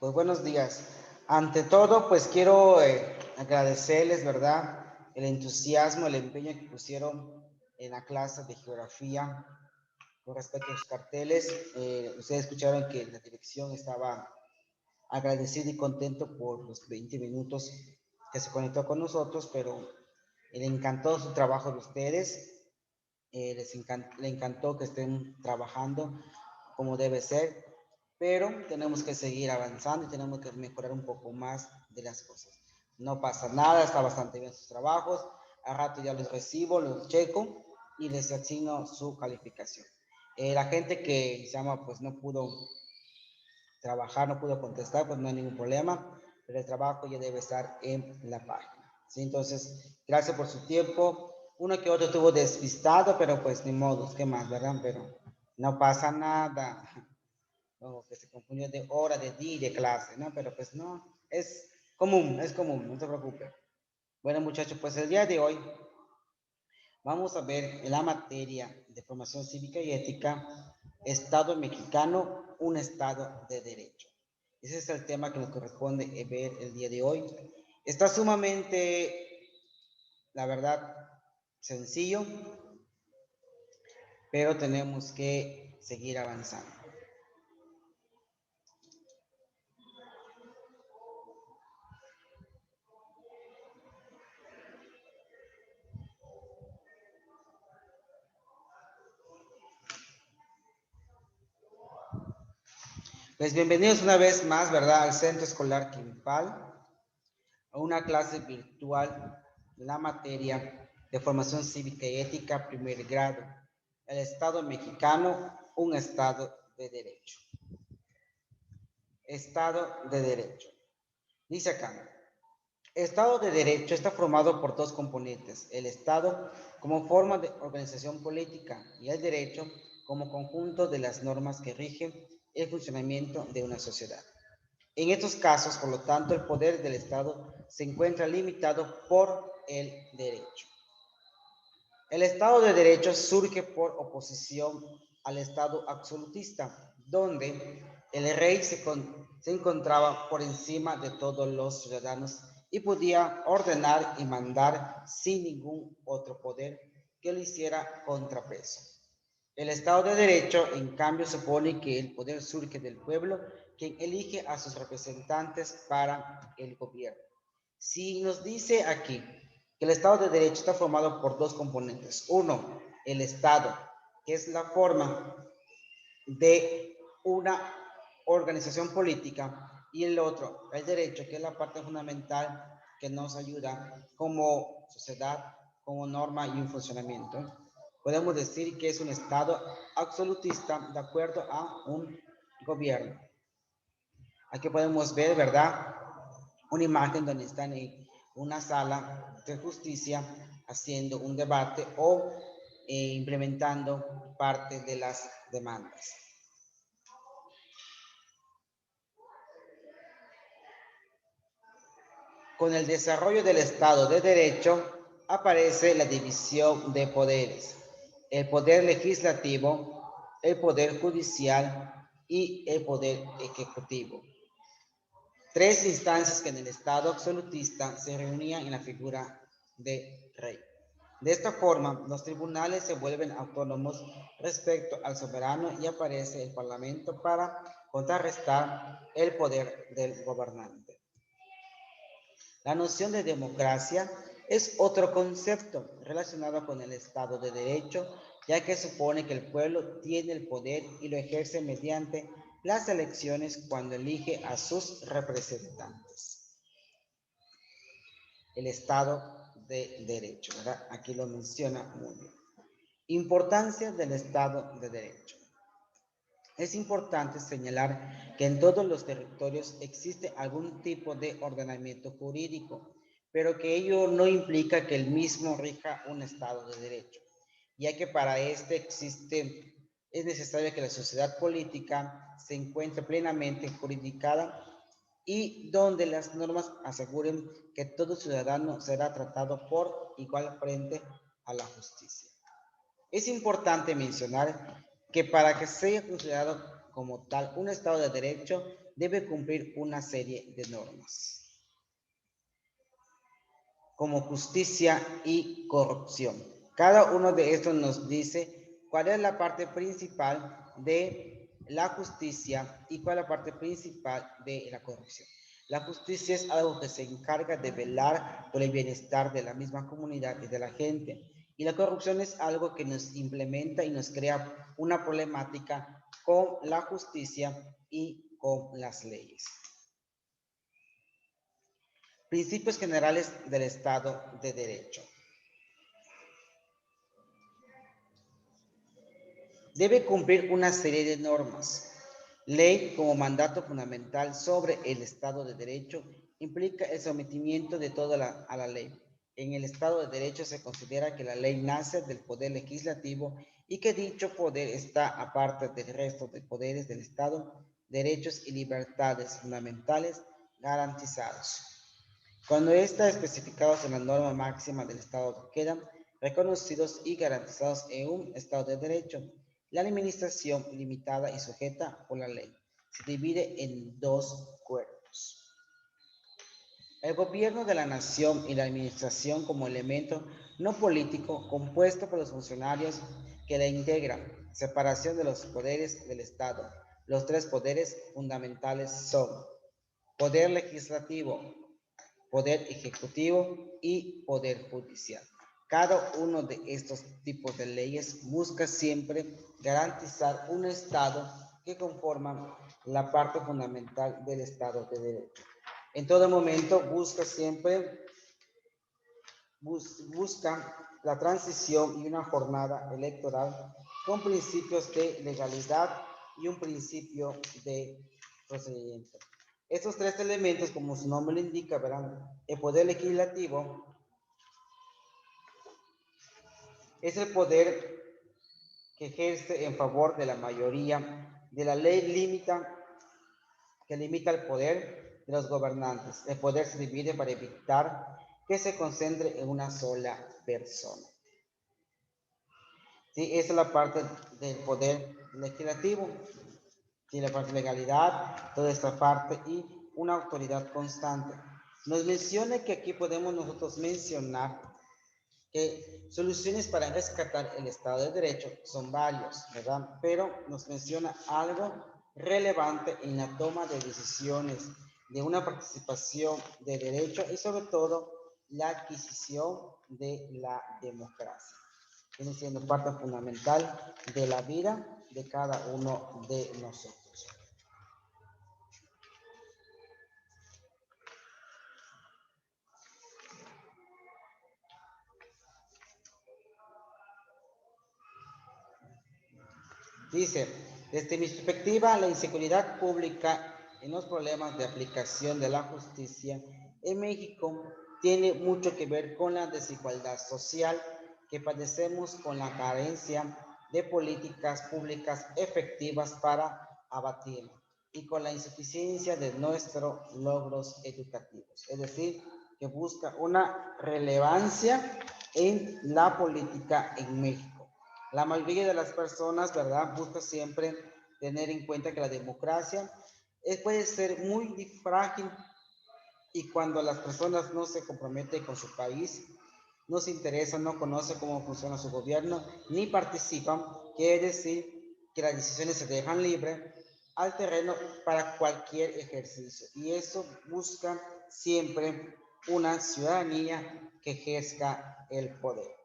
Pues buenos días. Ante todo, pues quiero agradecerles, ¿verdad? El entusiasmo, el empeño que pusieron en la clase de geografía con respecto a los carteles. Ustedes escucharon que la dirección estaba agradecido y contento por los 20 minutos que se conectó con nosotros, pero le encantó su trabajo de ustedes. Le encantó que estén trabajando como debe ser, pero tenemos que seguir avanzando y tenemos que mejorar un poco más de las cosas. No pasa nada, está bastante bien sus trabajos, a rato ya los recibo, los checo y les asigno su calificación. La gente que se llama, pues no pudo trabajar, no pudo contestar, pues no hay ningún problema, pero el trabajo ya debe estar en la página. ¿Sí? Entonces, gracias por su tiempo. Uno que otro estuvo despistado, pero pues ni modo, ¿qué más, verdad? Pero no pasa nada. Como que se confundió de hora, de día y de clase, ¿no? Pero pues no, es común, no se preocupe. Bueno, muchachos, pues el día de hoy vamos a ver en la materia de formación cívica y ética, Estado mexicano, un Estado de derecho. Ese es el tema que nos corresponde ver el día de hoy. Está sumamente, la verdad, sencillo, pero tenemos que seguir avanzando. Pues bienvenidos una vez más, ¿verdad?, al Centro Escolar Quimpal, a una clase virtual de la materia de formación cívica y ética, primer grado, el Estado mexicano, un Estado de derecho. Estado de derecho. Dice acá, Estado de derecho está formado por dos componentes, el Estado como forma de organización política y el derecho como conjunto de las normas que rigen el funcionamiento de una sociedad. En estos casos, por lo tanto, el poder del Estado se encuentra limitado por el derecho. El Estado de Derecho surge por oposición al Estado absolutista, donde el rey se encontraba por encima de todos los ciudadanos y podía ordenar y mandar sin ningún otro poder que le hiciera contrapeso. El Estado de Derecho, en cambio, supone que el poder surge del pueblo, quien elige a sus representantes para el gobierno. Si nos dice aquí que el Estado de Derecho está formado por dos componentes. Uno, el Estado, que es la forma de una organización política, y el otro, el derecho, que es la parte fundamental que nos ayuda como sociedad, como norma y un funcionamiento. Podemos decir que es un Estado absolutista de acuerdo a un gobierno. Aquí podemos ver, ¿verdad?, una imagen donde están en una sala de justicia haciendo un debate o implementando parte de las demandas. Con el desarrollo del Estado de Derecho aparece la división de poderes, el poder legislativo, el poder judicial y el poder ejecutivo. Tres instancias que en el Estado absolutista se reunían en la figura de rey. De esta forma, los tribunales se vuelven autónomos respecto al soberano y aparece el Parlamento para contrarrestar el poder del gobernante. La noción de democracia es otro concepto relacionado con el Estado de Derecho, ya que supone que el pueblo tiene el poder y lo ejerce mediante las elecciones cuando elige a sus representantes. El Estado de Derecho, ¿verdad? Aquí lo menciona muy bien. Importancia del Estado de Derecho. Es importante señalar que en todos los territorios existe algún tipo de ordenamiento jurídico, pero que ello no implica que el mismo rija un Estado de Derecho, ya que para este es necesario que la sociedad política se encuentre plenamente juridicada y donde las normas aseguren que todo ciudadano será tratado por igual frente a la justicia. Es importante mencionar que para que sea considerado como tal un Estado de Derecho, debe cumplir una serie de normas, como justicia y corrupción. Cada uno de estos nos dice cuál es la parte principal de la justicia y cuál es la parte principal de la corrupción. La justicia es algo que se encarga de velar por el bienestar de la misma comunidad y de la gente. Y la corrupción es algo que nos implementa y nos crea una problemática con la justicia y con las leyes. Principios generales del Estado de Derecho. Debe cumplir una serie de normas. Ley como mandato fundamental sobre el Estado de Derecho implica el sometimiento de todo a la ley. En el Estado de Derecho se considera que la ley nace del poder legislativo y que dicho poder está aparte del resto de poderes del Estado, derechos y libertades fundamentales garantizados. Cuando está especificados en la norma máxima del Estado quedan reconocidos y garantizados en un Estado de Derecho. La administración limitada y sujeta por la ley se divide en dos cuerpos. El gobierno de la nación y la administración como elemento no político compuesto por los funcionarios que la integran. Separación de los poderes del Estado. Los tres poderes fundamentales son poder legislativo, poder ejecutivo y poder judicial. Cada uno de estos tipos de leyes busca siempre garantizar un Estado que conforma la parte fundamental del Estado de Derecho. En todo momento busca siempre busca la transición y una jornada electoral con principios de legalidad y un principio de procedimiento. Estos tres elementos, como su nombre lo indica, verán, el poder legislativo es el poder que ejerce en favor de la mayoría de la ley que limita el poder de los gobernantes. El poder se divide para evitar que se concentre en una sola persona. ¿Sí? Esa es la parte del poder legislativo. ¿Sí? La parte de legalidad, toda esta parte y una autoridad constante. Nos menciona que aquí podemos nosotros mencionar que soluciones para rescatar el Estado de Derecho son varios, ¿verdad? Pero nos menciona algo relevante en la toma de decisiones, de una participación de derecho y sobre todo la adquisición de la democracia. Viene siendo parte fundamental de la vida de cada uno de nosotros. Dice, desde mi perspectiva, la inseguridad pública en los problemas de aplicación de la justicia en México tiene mucho que ver con la desigualdad social que padecemos con la carencia de políticas públicas efectivas para abatir y con la insuficiencia de nuestros logros educativos. Es decir, que busca una relevancia en la política en México. La mayoría de las personas, ¿verdad?, busca siempre tener en cuenta que la democracia puede ser muy frágil y cuando las personas no se comprometen con su país, no se interesan, no conocen cómo funciona su gobierno, ni participan, quiere decir que las decisiones se dejan libre al terreno para cualquier ejercicio. Y eso busca siempre una ciudadanía que ejerza el poder.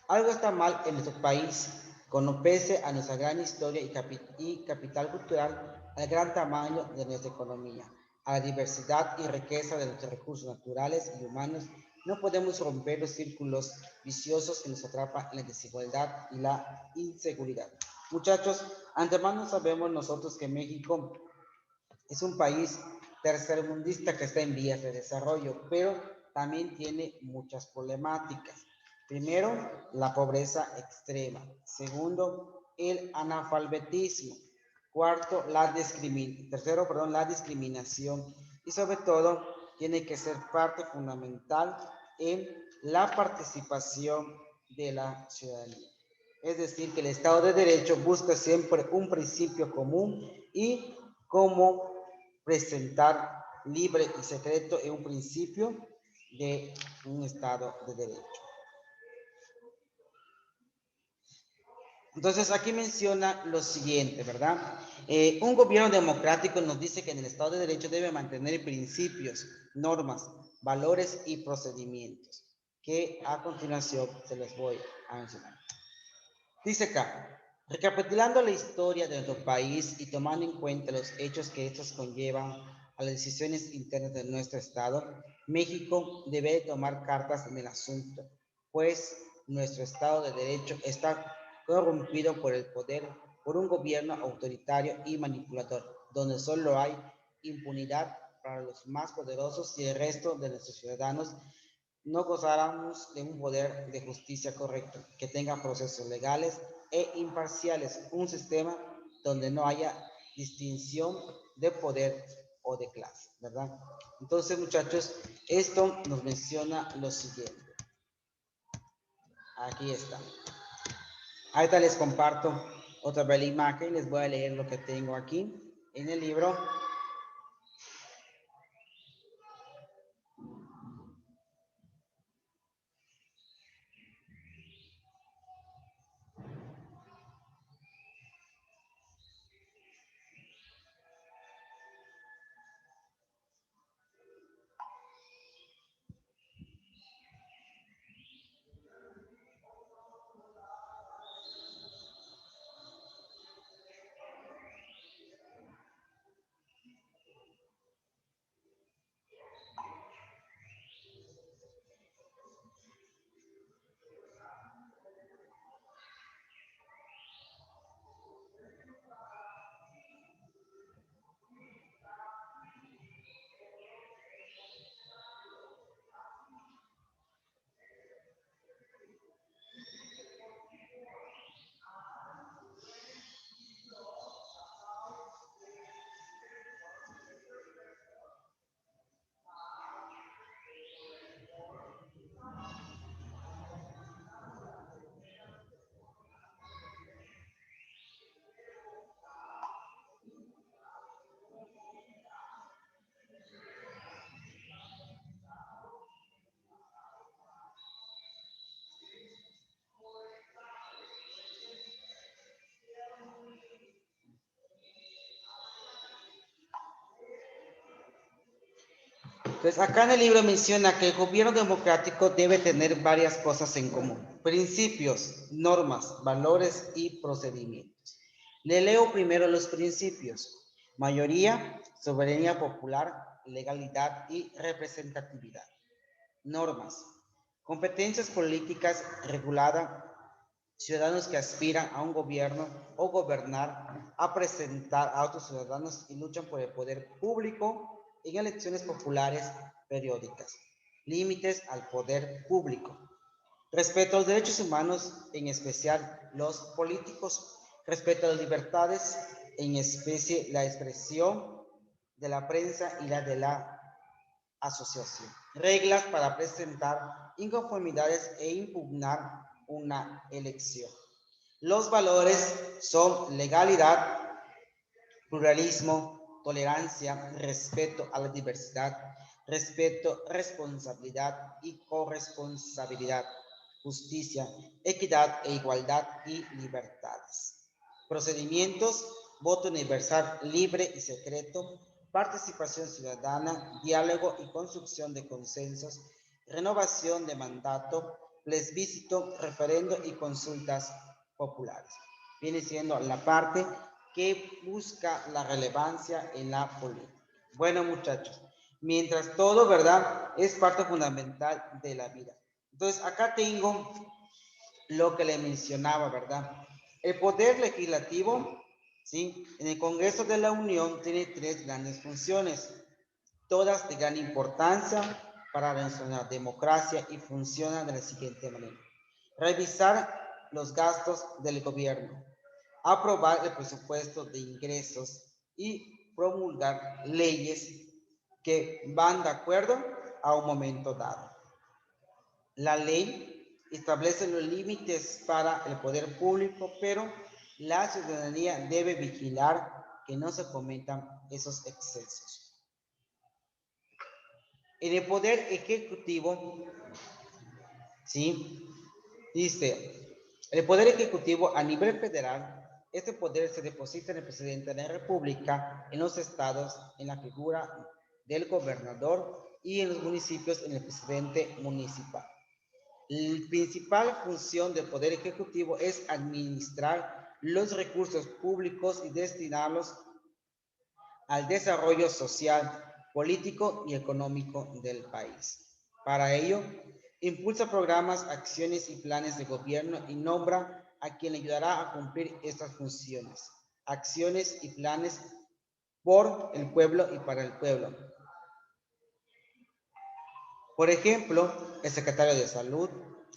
Algo está mal en nuestro país, con pese a nuestra gran historia y capital cultural, al gran tamaño de nuestra economía, a la diversidad y riqueza de nuestros recursos naturales y humanos, no podemos romper los círculos viciosos que nos atrapan en la desigualdad y la inseguridad. Muchachos, antemano sabemos nosotros que México es un país tercermundista que está en vías de desarrollo, pero también tiene muchas problemáticas. Primero, la pobreza extrema. Segundo, el analfabetismo. Cuarto, la discriminación. Y sobre todo, tiene que ser parte fundamental en la participación de la ciudadanía. Es decir, que el Estado de Derecho busca siempre un principio común y cómo presentar libre y secreto en un principio de un Estado de Derecho. Entonces aquí menciona lo siguiente, ¿verdad? Un gobierno democrático nos dice que en el Estado de Derecho debe mantener principios, normas, valores y procedimientos, que a continuación se los voy a mencionar. Dice acá, recapitulando la historia de nuestro país y tomando en cuenta los hechos que estos conllevan a las decisiones internas de nuestro Estado, México debe tomar cartas en el asunto, pues nuestro Estado de Derecho está corrompido por el poder, por un gobierno autoritario y manipulador, donde solo hay impunidad para los más poderosos y el resto de nuestros ciudadanos no gozáramos de un poder de justicia correcto, que tenga procesos legales e imparciales, un sistema donde no haya distinción de poder o de clase, ¿verdad? Entonces, muchachos, esto nos menciona lo siguiente. Aquí está. Ahorita les comparto otra vez la imagen, les voy a leer lo que tengo aquí en el libro. Entonces, acá en el libro menciona que el gobierno democrático debe tener varias cosas en común: principios, normas, valores y procedimientos. Le leo primero los principios: mayoría, soberanía popular, legalidad y representatividad. Normas: competencias políticas regulada, ciudadanos que aspiran a un gobierno o gobernar, a presentar a otros ciudadanos y luchan por el poder público en elecciones populares periódicas. Límites al poder público. Respeto a los derechos humanos, en especial los políticos. Respeto a las libertades, en especie la expresión de la prensa y la de la asociación. Reglas para presentar inconformidades e impugnar una elección. Los valores son legalidad, pluralismo, tolerancia, respeto a la diversidad, respeto, responsabilidad y corresponsabilidad, justicia, equidad e igualdad y libertades. Procedimientos: voto universal, libre y secreto, participación ciudadana, diálogo y construcción de consensos, renovación de mandato, plebiscito, referendo y consultas populares. Viene siendo la parte que busca la relevancia en la política. Bueno, muchachos, mientras todo, ¿verdad?, es parte fundamental de la vida. Entonces, acá tengo lo que le mencionaba, ¿verdad? El poder legislativo, ¿sí?, en el Congreso de la Unión tiene tres grandes funciones, todas de gran importancia para la democracia, y funcionan de la siguiente manera: revisar los gastos del gobierno, aprobar el presupuesto de ingresos y promulgar leyes que van de acuerdo a un momento dado. La ley establece los límites para el poder público, pero la ciudadanía debe vigilar que no se cometan esos excesos. En el poder ejecutivo, ¿sí? Dice, el poder ejecutivo a nivel federal, este poder se deposita en el presidente de la República, en los estados, en la figura del gobernador y en los municipios, en el presidente municipal. La principal función del poder ejecutivo es administrar los recursos públicos y destinarlos al desarrollo social, político y económico del país. Para ello, impulsa programas, acciones y planes de gobierno y nombra a quien le ayudará a cumplir estas funciones, acciones y planes por el pueblo y para el pueblo. Por ejemplo, el secretario de Salud,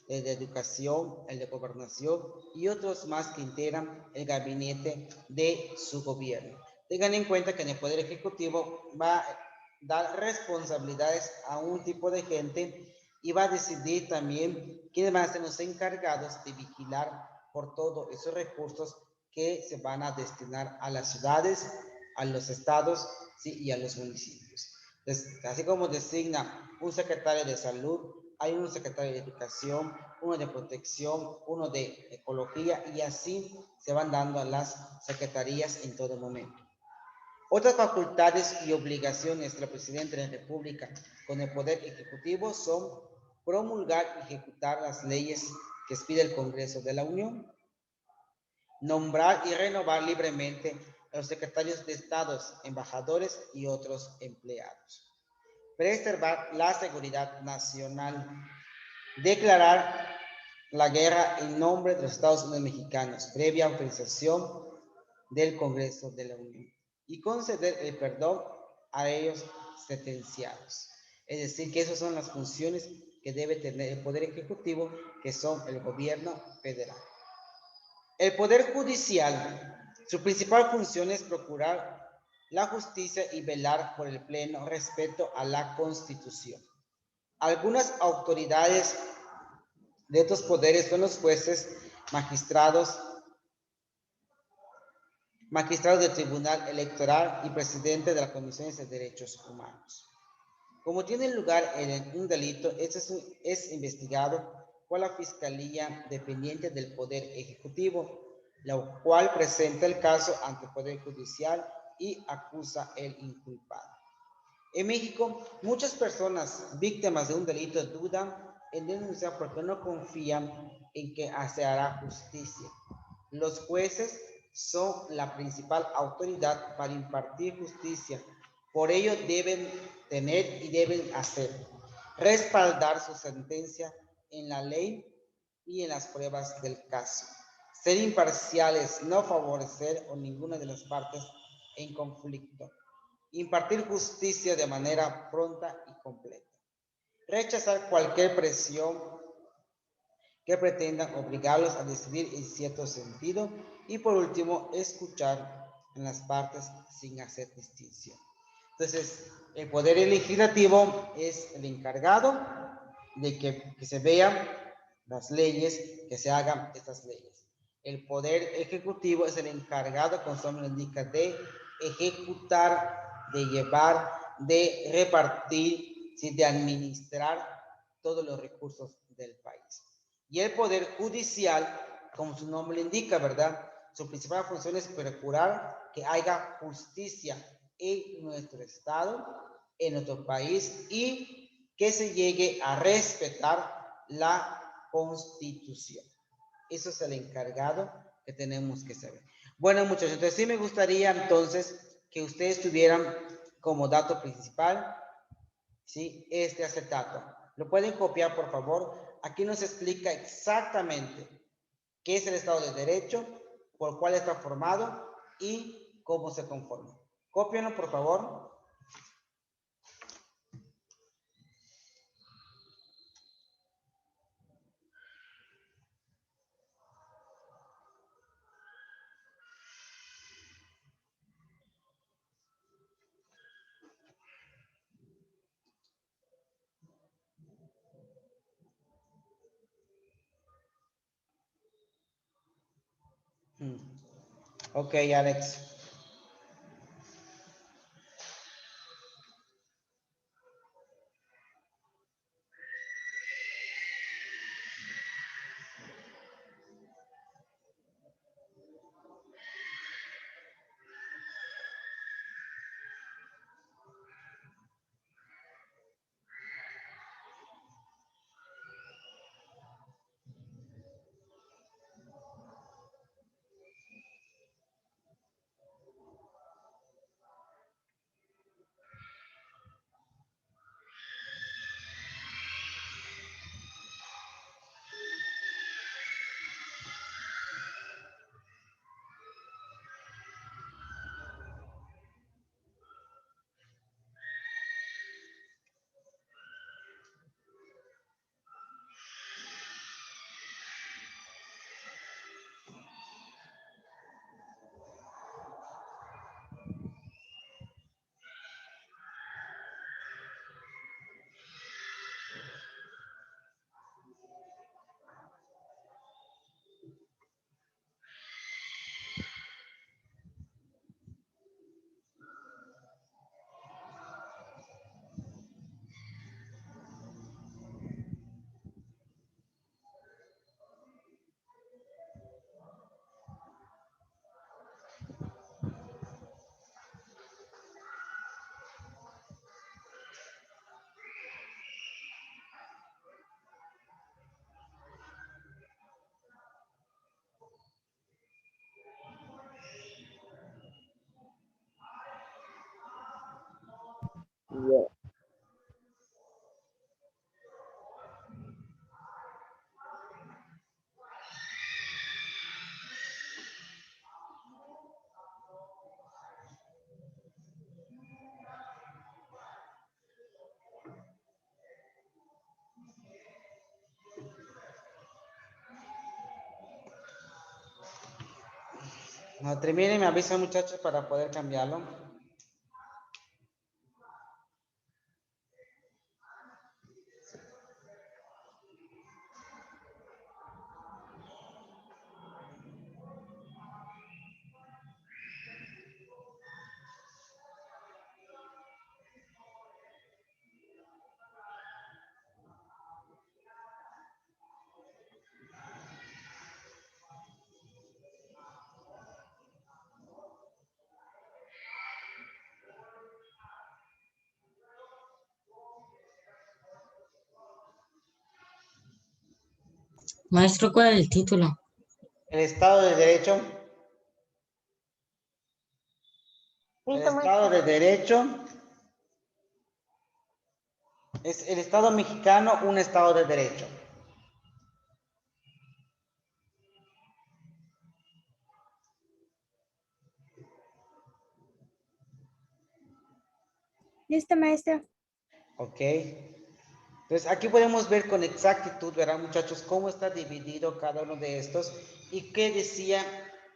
el de Educación, el de Gobernación y otros más que integran el gabinete de su gobierno. Tengan en cuenta que en el Poder Ejecutivo va a dar responsabilidades a un tipo de gente y va a decidir también quiénes van a ser los encargados de vigilar por todos esos recursos que se van a destinar a las ciudades, a los estados, ¿sí? Y a los municipios. Entonces, así como designa un secretario de salud, hay un secretario de educación, uno de protección, uno de ecología y así se van dando a las secretarías en todo momento. Otras facultades y obligaciones del presidente de la República con el poder ejecutivo son promulgar y ejecutar las leyes que expide el Congreso de la Unión, nombrar y renovar libremente a los secretarios de estados, embajadores y otros empleados, preservar la seguridad nacional, declarar la guerra en nombre de los Estados Unidos mexicanos, previa autorización del Congreso de la Unión, y conceder el perdón a ellos sentenciados. Es decir, que esas son las funciones que debe tener el Poder Ejecutivo, que son el gobierno federal. El Poder Judicial, su principal función es procurar la justicia y velar por el pleno respeto a la Constitución. Algunas autoridades de estos poderes son los jueces, magistrados del Tribunal Electoral y presidente de las Comisiones de Derechos Humanos. Como tiene lugar en un delito, este es investigado por la Fiscalía dependiente del Poder Ejecutivo, la cual presenta el caso ante el Poder Judicial y acusa al inculpado. En México, muchas personas víctimas de un delito dudan en denunciar porque no confían en que se hará justicia. Los jueces son la principal autoridad para impartir justicia. Por ello deben tener y deben hacer, respaldar su sentencia en la ley y en las pruebas del caso. Ser imparciales, no favorecer a ninguna de las partes en conflicto. Impartir justicia de manera pronta y completa. Rechazar cualquier presión que pretendan obligarlos a decidir en cierto sentido. Y por último, escuchar en las partes sin hacer distinción. Entonces, el poder legislativo es el encargado de que se vean las leyes, que se hagan estas leyes. El poder ejecutivo es el encargado, como su nombre indica, de ejecutar, de llevar, de repartir, ¿sí? De administrar todos los recursos del país. Y el poder judicial, como su nombre indica, ¿verdad? Su principal función es procurar que haya justicia en nuestro estado, en nuestro país y que se llegue a respetar la Constitución. Eso es el encargado que tenemos que saber. Bueno, muchachos, entonces sí me gustaría entonces que ustedes tuvieran como dato principal, ¿sí? Este acetato. Lo pueden copiar, por favor. Aquí nos explica exactamente qué es el Estado de Derecho, por cuál está formado y cómo se conforma. Cópienlo, por favor. Ok, Alex. Yeah. No termine, me avisan muchachos para poder cambiarlo. Maestro, ¿cuál es el título? El Estado de Derecho. El Listo, Estado de maestro. Derecho es el Estado mexicano, un Estado de Derecho. Listo, maestro. Ok. Entonces aquí podemos ver con exactitud, ¿verdad, muchachos? Cómo está dividido cada uno de estos y qué decía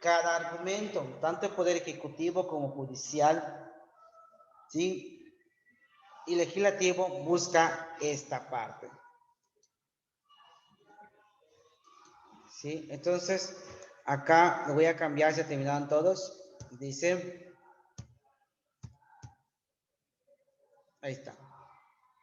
cada argumento, tanto el Poder Ejecutivo como Judicial, ¿sí? Y Legislativo busca esta parte. ¿Sí? Entonces, acá lo voy a cambiar, se terminaron todos. Dice, ahí está.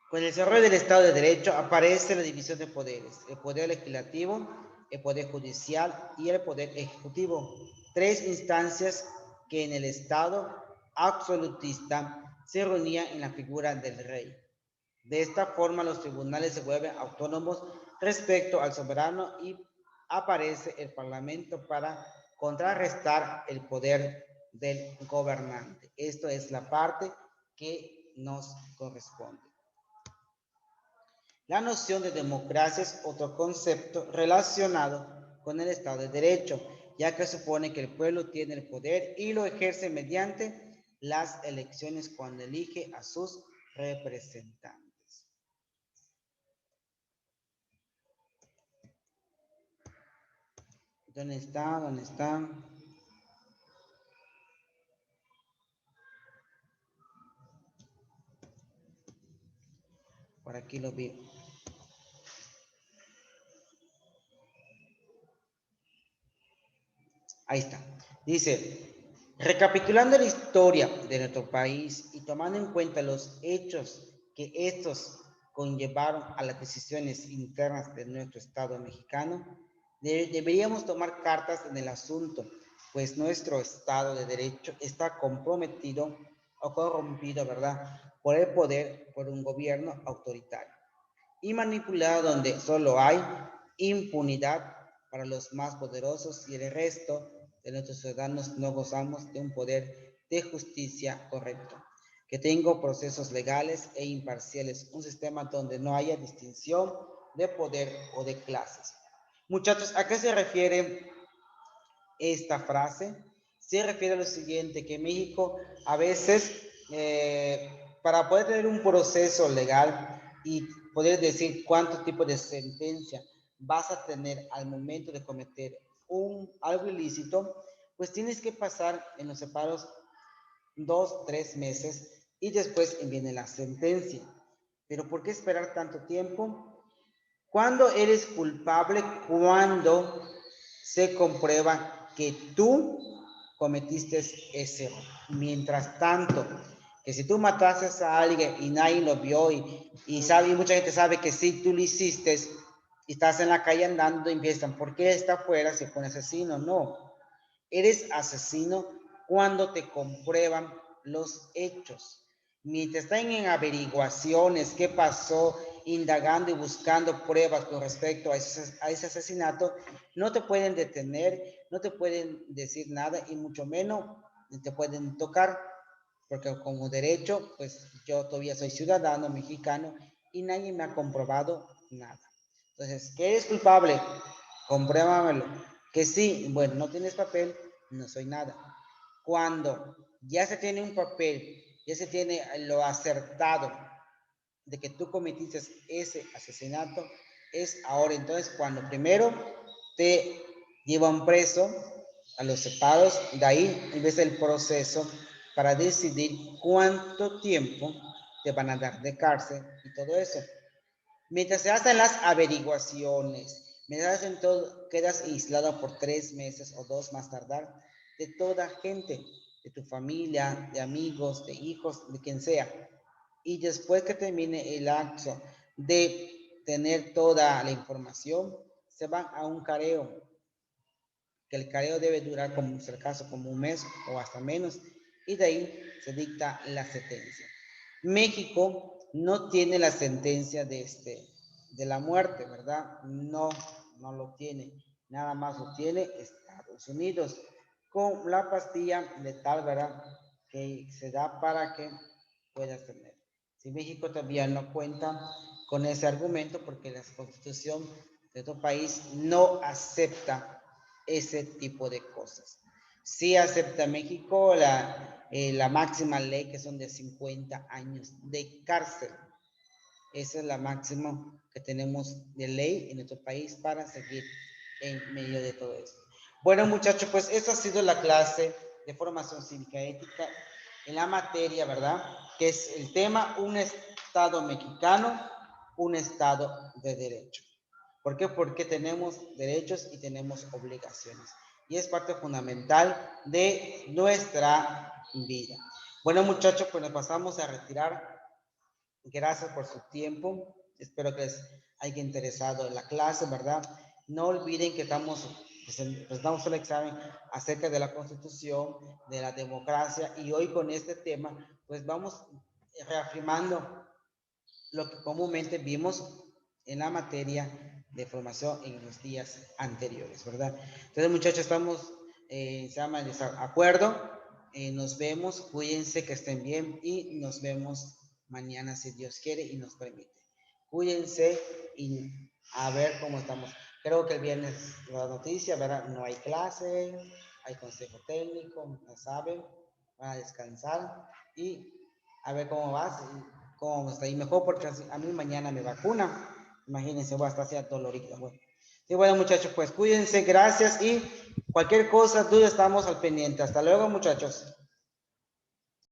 Con el desarrollo del Estado de Derecho aparece la división de poderes, el poder legislativo, el poder judicial y el poder ejecutivo. Tres instancias que en el Estado absolutista se reunían en la figura del rey. De esta forma los tribunales se vuelven autónomos respecto al soberano y aparece el Parlamento para contrarrestar el poder del gobernante. Esto es la parte que nos corresponde. La noción de democracia es otro concepto relacionado con el Estado de Derecho, ya que supone que el pueblo tiene el poder y lo ejerce mediante las elecciones cuando elige a sus representantes. ¿Dónde está? ¿Dónde está? Por aquí lo vi. Ahí está. Dice, recapitulando la historia de nuestro país y tomando en cuenta los hechos que estos conllevaron a las decisiones internas de nuestro Estado mexicano, deberíamos tomar cartas en el asunto, pues nuestro Estado de Derecho está comprometido o corrompido, ¿verdad?, por el poder, por un gobierno autoritario y manipulado donde solo hay impunidad para los más poderosos y el resto de nuestros ciudadanos no gozamos de un poder de justicia correcto, que tenga procesos legales e imparciales, un sistema donde no haya distinción de poder o de clases. Muchachos, ¿a qué se refiere esta frase? Se refiere a lo siguiente, que México a veces, para poder tener un proceso legal y poder decir cuánto tipo de sentencia vas a tener al momento de cometer algo ilícito, pues tienes que pasar en los separos 2, 3 meses y después viene la sentencia. Pero ¿por qué esperar tanto tiempo? ¿Cuándo eres culpable? Cuando se comprueba que tú cometiste ese error. Mientras tanto, que si tú mataste a alguien y nadie lo vio y sabe, y mucha gente sabe que sí, tú lo hiciste y estás en la calle andando y empiezan, ¿por qué está afuera si fue un asesino? No, eres asesino cuando te comprueban los hechos. Mientras están en averiguaciones, qué pasó, indagando y buscando pruebas con respecto a ese asesinato, no te pueden detener, no te pueden decir nada y mucho menos te pueden tocar, porque como derecho, pues yo todavía soy ciudadano mexicano y nadie me ha comprobado nada. Entonces, ¿qué eres culpable? Compruébamelo. Que sí, bueno, no tienes papel, no soy nada. Cuando ya se tiene un papel, ya se tiene lo acertado de que tú cometiste ese asesinato, es ahora entonces cuando primero te llevan preso a los separos, de ahí empieza el proceso para decidir cuánto tiempo te van a dar de cárcel y todo eso. Mientras se hacen las averiguaciones, mientras hacen todo, quedas aislado por 3 meses o 2 más tardar de toda gente, de tu familia, de amigos, de hijos, de quien sea. Y después que termine el acto de tener toda la información, se van a un careo, que el careo debe durar, como es el caso, como un mes o hasta menos, y de ahí se dicta la sentencia. México no tiene la sentencia de la muerte, ¿verdad? No, no lo tiene. Nada más lo tiene Estados Unidos con la pastilla letal, ¿verdad? Que se da para que puedas tener. Si México todavía no cuenta con ese argumento porque la constitución de tu país no acepta ese tipo de cosas. Sí acepta México la máxima ley, que son de 50 años de cárcel. Esa es la máxima que tenemos de ley en nuestro país para seguir en medio de todo esto. Bueno, muchachos, pues esta ha sido la clase de formación cívica ética en la materia, ¿verdad? Que es el tema, un Estado mexicano, un Estado de derecho. ¿Por qué? Porque tenemos derechos y tenemos obligaciones. Y es parte fundamental de nuestra vida. Bueno, muchachos, pues nos pasamos a retirar. Gracias por su tiempo. Espero que les haya interesado en la clase, ¿verdad? No olviden que presentamos el examen acerca de la Constitución, de la democracia, y hoy con este tema, pues vamos reafirmando lo que comúnmente vimos en la materia de formación en los días anteriores, ¿verdad? Entonces, muchachos, estamos se llama de acuerdo. Nos vemos, cuídense, que estén bien y nos vemos mañana si Dios quiere y nos permite. Cuídense y a ver cómo estamos. Creo que el viernes la noticia, ¿verdad? No hay clase, hay consejo técnico, ya saben, van a descansar y a ver cómo vas. Cómo está ahí mejor, porque a mí mañana me vacuna. Imagínense, voy a estar así dolorido. Bueno. Y bueno, muchachos, pues cuídense, gracias y cualquier cosa, duda, estamos al pendiente. Hasta luego, muchachos.